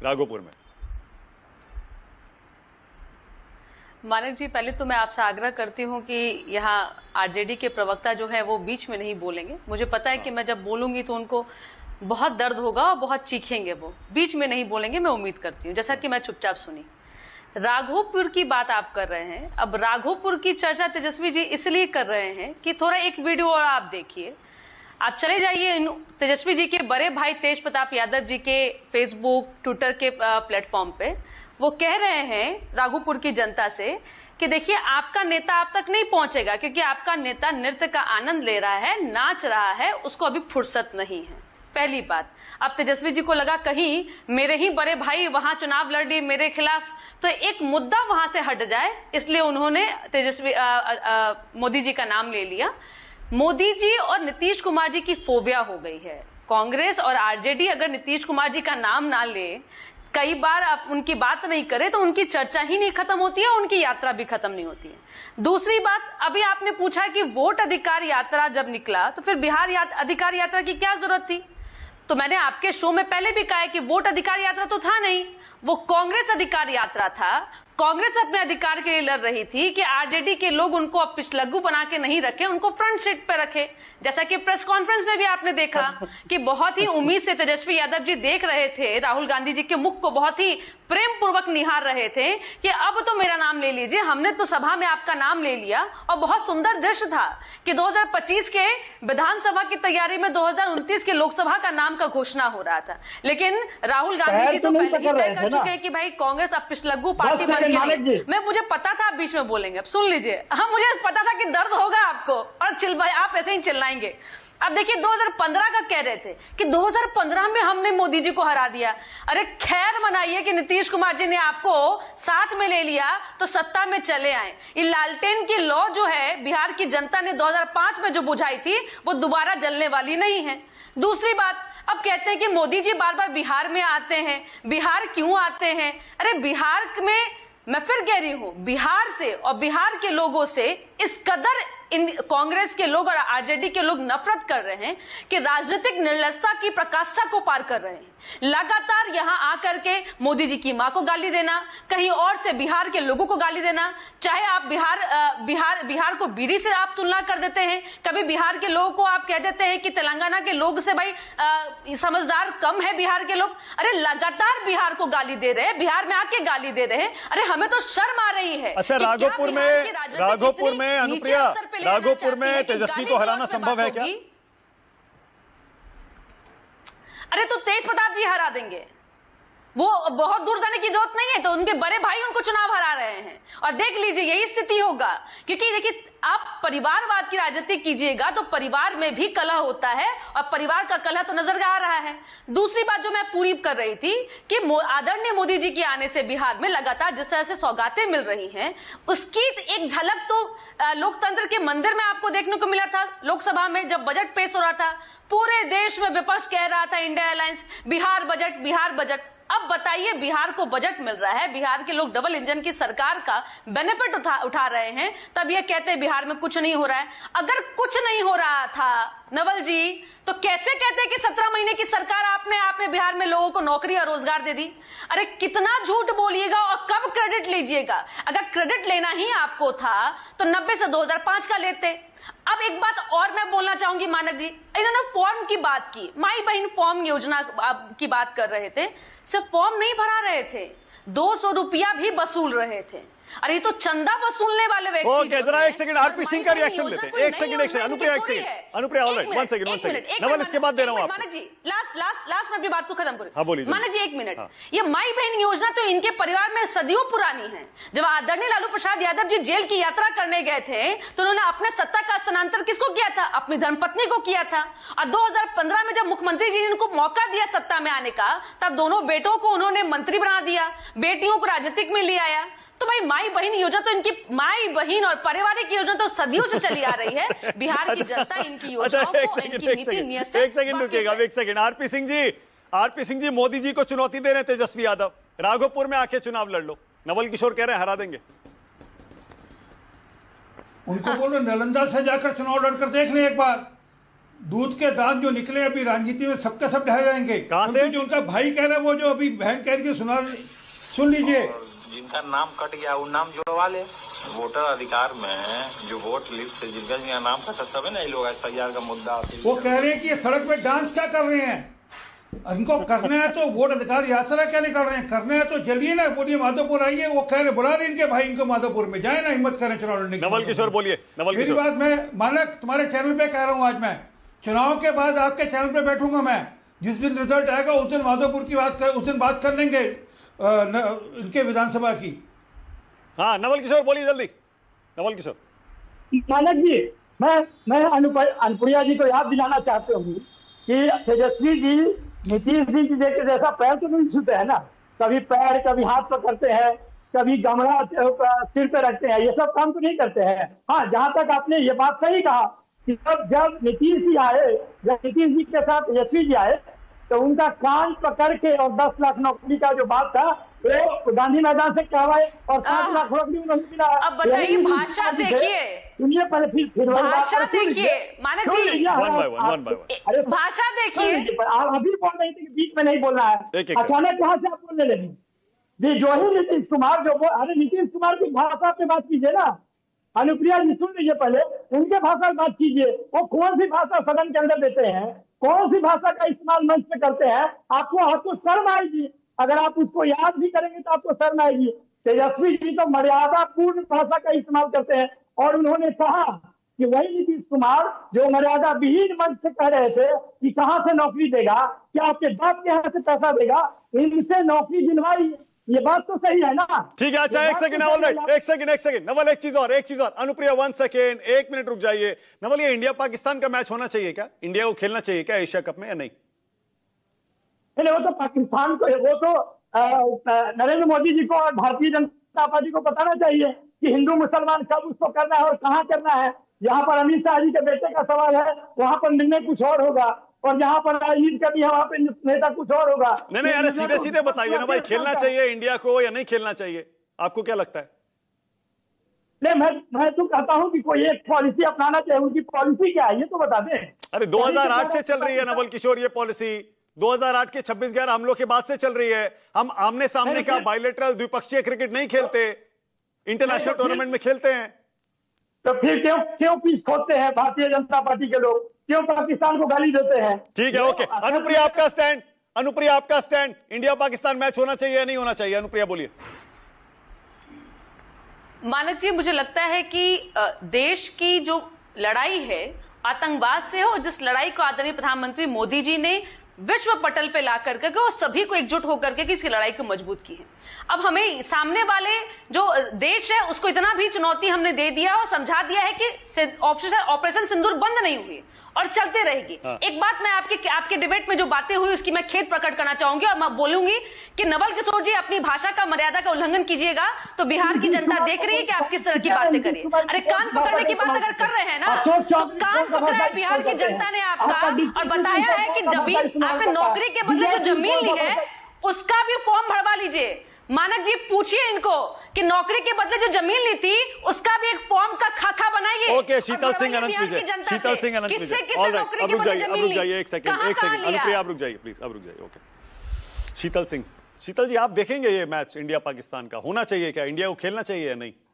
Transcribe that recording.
राघोपुर में। मानक जी, पहले तो मैं आपसे आग्रह करती हूं कि यहाँ आरजेडी के प्रवक्ता जो है वो बीच में नहीं बोलेंगे। मुझे पता है कि मैं जब बोलूंगी तो उनको बहुत दर्द होगा और बहुत चीखेंगे, वो बीच में नहीं बोलेंगे, मैं उम्मीद करती हूँ, जैसा कि मैं चुपचाप सुनी। राघोपुर की बात आप कर रहे हैं। अब राघोपुर की चर्चा तेजस्वी जी इसलिए कर रहे हैं कि थोड़ा एक वीडियो और आप देखिए। आप चले जाइए तेजस्वी जी के बड़े भाई तेज प्रताप यादव जी के फेसबुक ट्विटर के प्लेटफॉर्म पे। वो कह रहे हैं राघोपुर की जनता से कि देखिए आपका नेता आप तक नहीं पहुंचेगा क्योंकि आपका नेता नृत्य का आनंद ले रहा है, नाच रहा है, उसको अभी फुर्सत नहीं है। पहली बात। अब तेजस्वी जी को लगा कहीं मेरे ही बड़े भाई वहां चुनाव लड़ लिए मेरे खिलाफ, तो एक मुद्दा वहां से हट जाए, इसलिए उन्होंने तेजस्वी मोदी जी का नाम ले लिया। मोदी जी और नीतीश कुमार जी की फोबिया हो गई है। कांग्रेस और आरजेडी अगर नीतीश कुमार जी का नाम ना ले, कई बार आप उनकी बात नहीं करे तो उनकी चर्चा ही नहीं खत्म होती है, उनकी यात्रा भी खत्म नहीं होती है। दूसरी बात, अभी आपने पूछा कि वोट अधिकार यात्रा जब निकला तो फिर बिहार अधिकार यात्रा की क्या जरूरत थी? तो मैंने आपके शो में पहले भी कहा है कि वोट अधिकार यात्रा तो था नहीं, वो कांग्रेस अधिकार यात्रा था। कांग्रेस अपने अधिकार के लिए लड़ रही थी कि आरजेडी के लोग उनको अब पिछलग्गू बना के नहीं रखे, उनको फ्रंट सीट पे रखे। जैसा कि प्रेस कॉन्फ्रेंस में भी आपने देखा कि बहुत ही उम्मीद से तेजस्वी यादव जी देख रहे थे, राहुल गांधी जी के मुख को बहुत ही प्रेम पूर्वक निहार रहे थे कि अब तो मेरा नाम ले लीजिए, हमने तो सभा में आपका नाम ले लिया। और बहुत सुंदर दृश्य था कि 2025 के विधानसभा की तैयारी में 2029 के लोकसभा का नाम का घोषणा हो रहा था, लेकिन राहुल गांधी जी तो पहले ही तय कर चुके हैं कि भाई कांग्रेस अब पिछलग्गू पार्टी बन के। मैं मुझे पता था आप बीच में बोलेंगे, अब सुन लीजिए। हाँ, मुझे पता था कि दर्द होगा आपको और आप ऐसे ही चिल्लाएंगे। अब देखिए 2015 का कह रहे थे कि 2015 में हमने मोदी जी को हरा दिया। अरे खैर मनाइए कि नीतीश कुमार जी ने आपको साथ में ले लिया तो सत्ता में चले आए। ये लालटेन की लौ जो है बिहार की जनता ने 2005 में जो बुझाई थी वो दोबारा जलने वाली नहीं है। दूसरी बात, अब कहते हैं कि मोदी जी बार बार बिहार में आते हैं। बिहार क्यों आते हैं? अरे बिहार में मैं फिर कह रही हूं, बिहार से और बिहार के लोगों से इस कदर कांग्रेस के लोग और आरजेडी के लोग नफरत कर रहे हैं कि राजनीतिक निर्लजता की प्रकाष्ठा को पार कर रहे हैं। लगातार यहां आकर के मोदी जी की मां को गाली देना, कहीं और से बिहार के लोगों को गाली देना, चाहे आप बिहार को बीड़ी से आप तुलना कर देते हैं, कभी बिहार के लोगों को आप कह देते हैं कि तेलंगाना के लोग से भाई समझदार कम है बिहार के लोग। अरे लगातार बिहार को गाली दे रहे हैं, बिहार में आके गाली दे रहे हैं। अरे हमें तो शर्म आ रही है। अच्छा, राघोपुर में अनुप्रिया, राघोपुर में तेजस्वी को हराना संभव है क्या? अरे तो तेज प्रताप जी हरा देंगे, वो बहुत दूर जाने की जरूरत नहीं है, तो उनके बड़े भाई उनको चुनाव हरा रहे हैं। और देख लीजिए यही स्थिति होगा, क्योंकि देखिए आप परिवारवाद की राजनीति कीजिएगा तो परिवार में भी कलह होता है और परिवार का कलह तो नजर आ रहा है। दूसरी बात जो मैं पूरी कर रही थी कि आदरणीय मोदी जी के आने से बिहार में लगातार जिस तरह से सौगातें मिल रही हैं, उसकी एक झलक तो लोकतंत्र के मंदिर में आपको देखने को मिला था। लोकसभा में जब बजट पेश हो रहा था, पूरे देश में विपक्ष कह रहा था India alliance Bihar budget, Bihar budget. अब बताइए बिहार को बजट मिल रहा है, बिहार के लोग डबल इंजन की सरकार का बेनिफिट उठा रहे हैं, तब ये कहते हैं बिहार में कुछ नहीं हो रहा है। अगर कुछ नहीं हो रहा था नवल जी, तो कैसे कहते हैं कि 17 महीने की सरकार आपने बिहार में लोगों को नौकरी और रोजगार दे दी? अरे कितना झूठ बोलिएगा और कब क्रेडिट लीजिएगा? अगर क्रेडिट लेना ही आपको था तो 90 से 2005 का लेते। अब एक बात और मैं बोलना चाहूंगी मानक जी, इन्होंने फॉर्म की बात की, माई बहन फॉर्म योजना की बात कर रहे थे। सिर्फ फॉर्म नहीं भरा रहे थे, 200 रुपया भी वसूल रहे थे। अरे ये तो चंदा वसूलने वाले व्यक्ति। जरा एक सेकंड आरपी सिंह का रिएक्शन लेते हैं। एक सेकंड अनुप्रिया, एक second Anupriya, alright, one second Naval, इसके बाद दे रहा हूं आपको। मानक जी लास्ट में अपनी बात को खत्म करें। हाँ बोलिए। मानक जी एक मिनट। ये माई बहन योजना तो इनके परिवार में सदियों पुरानी है। जब आदरणीय लालू प्रसाद यादव जी जेल की यात्रा करने गए थे तो उन्होंने अपने सत्ता का स्थानांतरण किसको किया था? अपनी धर्मपत्नी को किया था। और 2015 में जब मुख्यमंत्री जी ने इनको मौका दिया सत्ता में आने का, तब दोनों बेटों को उन्होंने मंत्री बना दिया, बेटियों को राजनीतिक में ले आया। तो भाई माई बहन योजना तो इनकी माई बहन और पारिवारिक योजना तो सदियों से चली आ रही है। बिहार की जनता इनकी योजनाओं को, इनकी नीति नियत से। एक सेकंड रुकिएगा, एक सेकंड। आरपी सिंह जी मोदी जी को चुनौती दे रहे हैं तेजस्वी यादव, राघोपुर में आके चुनाव लड़ लो। नवल किशोर कह रहे हैं हरा देंगे। उनको बोलो नालंदा से जाकर चुनाव लड़कर देख लें एक बार। दूध के दांत जो निकले अभी राजनीति में सबके सब ढह जाएंगे। कहाँ से? जो उनका भाई कह रहा है, वो जो अभी बहन कह रही है, सुन लीजिए। और जिनका नाम कट गया वो नाम जुड़वा ले। वोटर अधिकार में जो वोट लिस्ट से जिनका नाम कटा, सब है ना, ये लोग SIR का मुद्दा। वो कह रहे हैं कि ये सड़क पे डांस क्या कर रहे हैं, इनको करना है तो वोट अधिकार यात्रा क्या नहीं कर रहे हैं, करना है तो चलिए ना, बोलिए माधोपुर आइए। वो कह रहे, बुला रहे इनके भाई इनको माधोपुर में, जाए ना, हिम्मत करें चुनाव लड़ने की। नवल किशोर बोलिए, नवल मेरी किशोर। बात मैं मानक तुम्हारे चैनल पे कह रहा हूं, आज मैं चुनाव के बाद आपके चैनल पे बैठूंगा। मैं जिस दिन रिजल्ट आएगा उस दिन माधोपुर की उस दिन बात कर लेंगे इनके विधानसभा की। हाँ नवल किशोर बोलिए जल्दी, नवल किशोर। मानक जी, मैं अनुप्रिया जी को याद दिलाना चाहता हूँ कि तेजस्वी जी नीतीश जी की जैसा पैर तो नहीं छूते हैं ना, कभी पैर कभी हाथ पकड़ते हैं, कभी गमला सिर पे रखते हैं, ये सब काम तो नहीं करते हैं। हाँ, जहां तक आपने ये बात सही कहा कि जब नीतीश जी आए, जब नीतीश जी के साथ तेजस्वी जी आए, तो उनका कान पकड़ के और 10 लाख नौकरी का जो बात था वो गांधी मैदान से करवाए और 5 लाख नौकरी उन्होंने मिला। अब बताइए, भाषा देखिए, सुनिए पहले, फिर भाषा देखिए मानक जी, वन बाय वन। अरे भाषा देखिए। आप अभी बोल रही थी कि बीच में नहीं बोलना है, एक-एक अचानक कहां से आप बोलने लगी जी? जो ही नीतीश कुमार अरे नीतीश कुमार की भाषा पे बात कीजिए ना। अनुप्रिया जी सुन लीजिए, पहले उनके भाषा में बात कीजिए। वो कौन सी भाषा सदन के अंदर देते हैं, कौन सी भाषा का इस्तेमाल मंच पे करते हैं, आपको शर्म आएगी। अगर आप उसको याद भी करेंगे तो आपको शर्म आएगी। तेजस्वी जी तो मर्यादा पूर्ण भाषा का इस्तेमाल करते हैं, और उन्होंने कहा कि वही नीतीश कुमार जो मर्यादा विहीन मंच से कह रहे थे कि कहां से नौकरी देगा, क्या आपके बाप के यहाँ से पैसा देगा, इनसे नौकरी दिलवाई। ये बात तो सही है ना? ठीक है, अच्छा एक सेकंड, ऑलराइट, एक सेकंड नवल, एक चीज और अनुप्रिया 1 सेकंड, 1 मिनट रुक जाइए। नवल, ये इंडिया पाकिस्तान का मैच होना चाहिए क्या? इंडिया को खेलना चाहिए क्या एशिया कप में या नहीं? वो तो पाकिस्तान को, वो तो नरेंद्र मोदी जी को और भारतीय जनता पार्टी को बताना चाहिए कि हिंदू मुसलमान कब उसको करना है और कहाँ करना है। यहाँ पर अमित शाह जी के बेटे का सवाल है, वहां पर निर्णय कुछ और होगा, और जहां पर ईद का भी है वहां पर नेता कुछ और होगा। नहीं अरे सीधे सीधे बताइए ना भाई, खेलना चाहिए इंडिया को या नहीं खेलना चाहिए, आपको क्या लगता है? नहीं, मैं तो कहता हूं कि कोई एक पॉलिसी अपनाना चाहिए। उनकी पॉलिसी क्या है ये तो बता दें। अरे 2008 से चल रही है नवल किशोर ये पॉलिसी, 2008 के 26/11 हमलों के बाद से चल रही है। हम आमने सामने का बायलैटरल द्विपक्षीय क्रिकेट नहीं खेलते, इंटरनेशनल टूर्नामेंट में खेलते हैं। तो फिर क्यों पीछ खोदते हैं भारतीय जनता पार्टी के लोग, क्यों पाकिस्तान को गाली देते हैं? ठीक है, ओके। अनुप्रिया आपका स्टैंड, इंडिया पाकिस्तान मैच होना चाहिए या नहीं होना चाहिए? अनुप्रिया बोलिए। मानक जी, मुझे लगता है कि देश की जो लड़ाई है आतंकवाद से है, और जिस लड़ाई को आदरणीय प्रधानमंत्री मोदी जी ने विश्व पटल पे ला करके वो सभी को एकजुट होकर के इसकी लड़ाई को मजबूत की है। अब हमें सामने वाले जो देश है उसको इतना भी चुनौती हमने दे दिया और समझा दिया है कि ऑपरेशन सिंदूर बंद नहीं हुई और चलते रहेगी। हाँ। एक बात मैं आपके डिबेट में जो बातें हुई उसकी मैं खेद प्रकट करना चाहूंगी, और मैं बोलूंगी कि नवल किशोर जी अपनी भाषा का मर्यादा का उल्लंघन कीजिएगा तो बिहार की जनता देख रही है कि आप किस तरह की बातें करिए। अरे कान पकड़ने की बात अगर कर रहे हैं ना, तो कान पकड़ा है बिहार की जनता ने आपका, और बताया है कि जमीन आपने नौकरी के बदले जो जमीन ली है उसका भी फॉर्म भरवा लीजिए। मानक जी पूछिए इनको कि नौकरी के बदले जो जमीन ली थी उसका भी एक फॉर्म का खाका बनाइए। ओके, शीतल सिंह अनंत विजय, ऑलराइट, अब रुक जाइए एक सेकंड, अनुप्रिया आप रुक जाइए प्लीज, अब रुक जाइए। ओके, शीतल जी आप देखेंगे ये मैच इंडिया पाकिस्तान का, होना चाहिए क्या? इंडिया को खेलना चाहिए या नहीं?